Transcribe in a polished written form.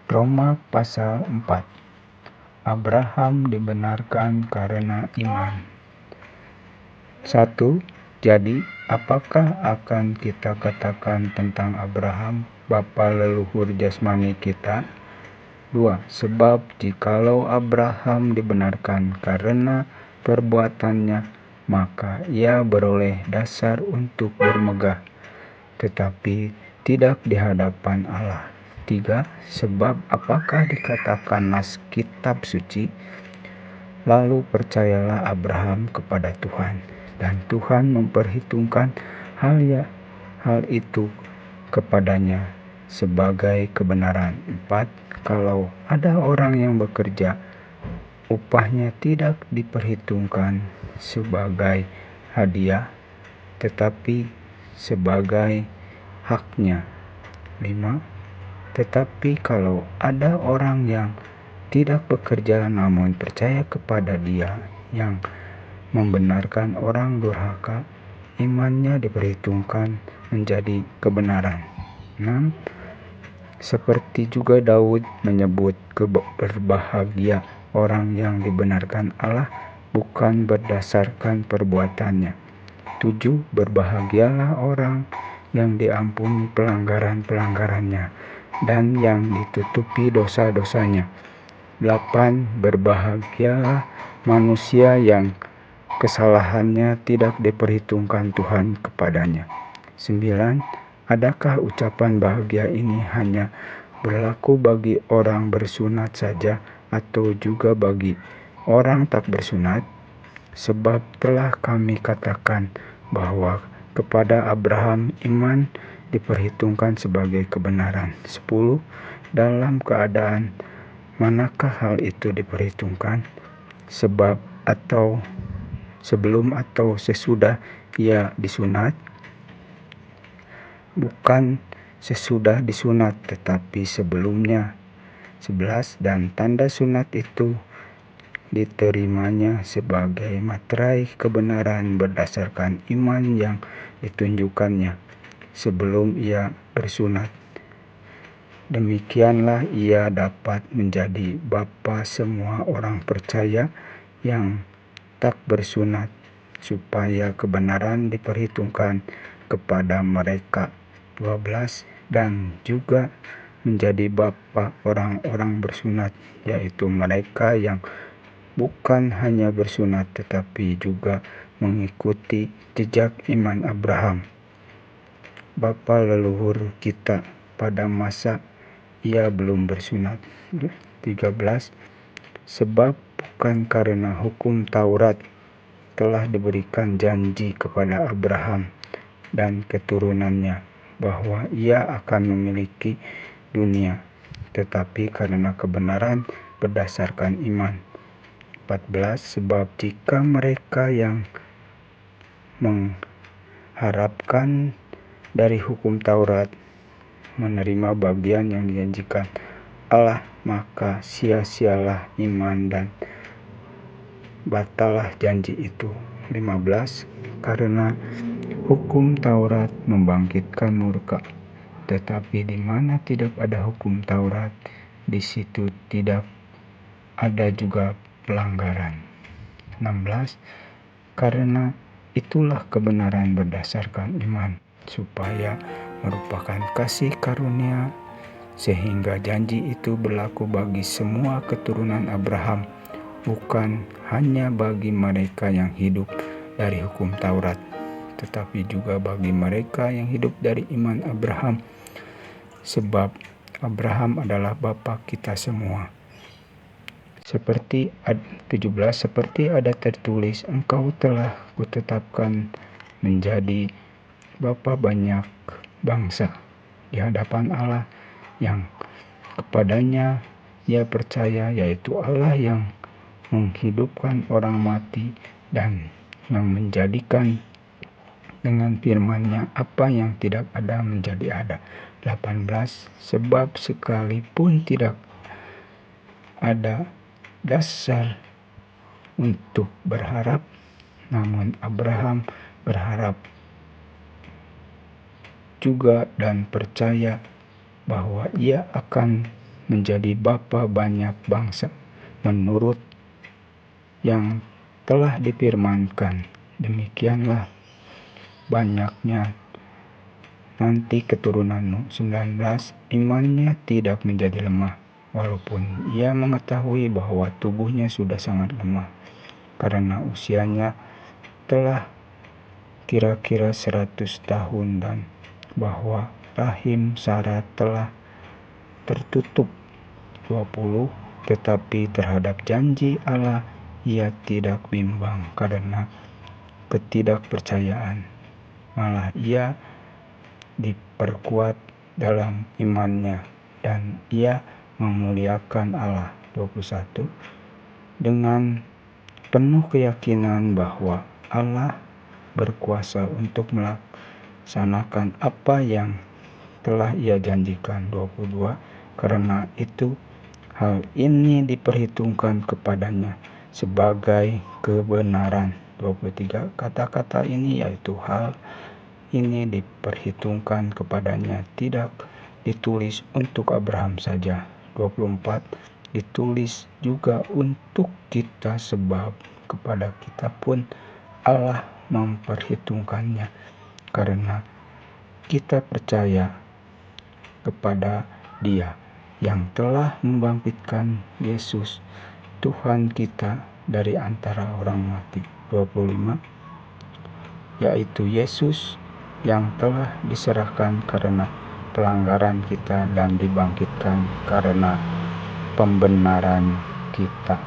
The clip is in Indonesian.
Roma pasal 4. Abraham dibenarkan karena iman. 1. Jadi, apakah akan kita katakan tentang Abraham, bapa leluhur jasmani kita? 2. Sebab jikalau Abraham dibenarkan karena perbuatannya, maka ia beroleh dasar untuk bermegah, tetapi tidak di hadapan Allah. 3. Sebab apakah dikatakan nas kitab suci? Lalu percayalah Abraham kepada Tuhan, dan Tuhan memperhitungkan hal itu kepadanya sebagai kebenaran. 4. Kalau ada orang yang bekerja, upahnya tidak diperhitungkan sebagai hadiah, tetapi sebagai haknya. 5. Tetapi kalau ada orang yang tidak bekerja namun percaya kepada Dia yang membenarkan orang durhaka, imannya diperhitungkan menjadi kebenaran. 6. Seperti juga Daud menyebut berbahagia orang yang dibenarkan Allah bukan berdasarkan perbuatannya. 7. Berbahagialah orang yang diampuni pelanggaran-pelanggarannya dan yang ditutupi dosa-dosanya. 8. Berbahagialah manusia yang kesalahannya tidak diperhitungkan Tuhan kepadanya. 9. Adakah ucapan bahagia ini hanya berlaku bagi orang bersunat saja atau juga bagi orang tak bersunat? Sebab telah kami katakan bahwa kepada Abraham iman diperhitungkan sebagai kebenaran. 10. Dalam keadaan manakah hal itu diperhitungkan? Sebelum atau sesudah ia disunat? Bukan sesudah disunat, tetapi sebelumnya. 11. Dan tanda sunat itu diterimanya sebagai materai kebenaran berdasarkan iman yang ditunjukkannya sebelum ia bersunat. Demikianlah ia dapat menjadi bapa semua orang percaya yang tak bersunat, supaya kebenaran diperhitungkan kepada mereka. 12. Dan juga menjadi bapa orang-orang bersunat, yaitu mereka yang bukan hanya bersunat tetapi juga mengikuti jejak iman Abraham, bapa leluhur kita pada masa ia belum bersunat. 13. Sebab bukan karena hukum Taurat telah diberikan janji kepada Abraham dan keturunannya bahwa ia akan memiliki dunia, tetapi karena kebenaran berdasarkan iman. 14. Sebab jika mereka yang mengharapkan dari hukum Taurat menerima bagian yang dijanjikan Allah, maka sia-sialah iman dan batallah janji itu. 15. Karena hukum Taurat membangkitkan murka, tetapi di mana tidak ada hukum Taurat, di situ tidak ada juga pelanggaran. 16. Karena itulah kebenaran berdasarkan iman, supaya merupakan kasih karunia, sehingga janji itu berlaku bagi semua keturunan Abraham, bukan hanya bagi mereka yang hidup dari hukum Taurat, tetapi juga bagi mereka yang hidup dari iman Abraham, sebab Abraham adalah bapa kita semua. Seperti 17. Seperti ada tertulis, engkau telah kutetapkan menjadi bapa banyak bangsa di hadapan Allah yang kepadanya ia percaya, yaitu Allah yang menghidupkan orang mati dan yang menjadikan dengan firman-Nya apa yang tidak ada menjadi ada. 18. Sebab sekalipun tidak ada dasar untuk berharap, namun Abraham berharap juga dan percaya bahwa ia akan menjadi bapa banyak bangsa menurut yang telah difirmankan. Demikianlah banyaknya nanti keturunanmu. 19. Imannya tidak menjadi lemah, walaupun ia mengetahui bahwa tubuhnya sudah sangat lemah, karena usianya telah kira-kira 100 tahun, dan bahwa rahim Sarah telah tertutup. 20. Tetapi terhadap janji Allah ia tidak bimbang karena ketidakpercayaan, malah ia diperkuat dalam imannya, dan ia memuliakan Allah. 21. Dengan penuh keyakinan bahwa Allah berkuasa untuk melaksanakan apa yang telah ia janjikan. 22. Karena itu hal ini diperhitungkan kepadanya sebagai kebenaran. 23. Kata-kata ini, yaitu hal ini diperhitungkan kepadanya, tidak ditulis untuk Abraham saja. 24. Ditulis juga untuk kita, sebab kepada kita pun Allah memperhitungkannya, karena kita percaya kepada Dia yang telah membangkitkan Yesus Tuhan kita dari antara orang mati. 25. Yaitu Yesus yang telah diserahkan karena pelanggaran kita dan dibangkitkan karena pembenaran kita.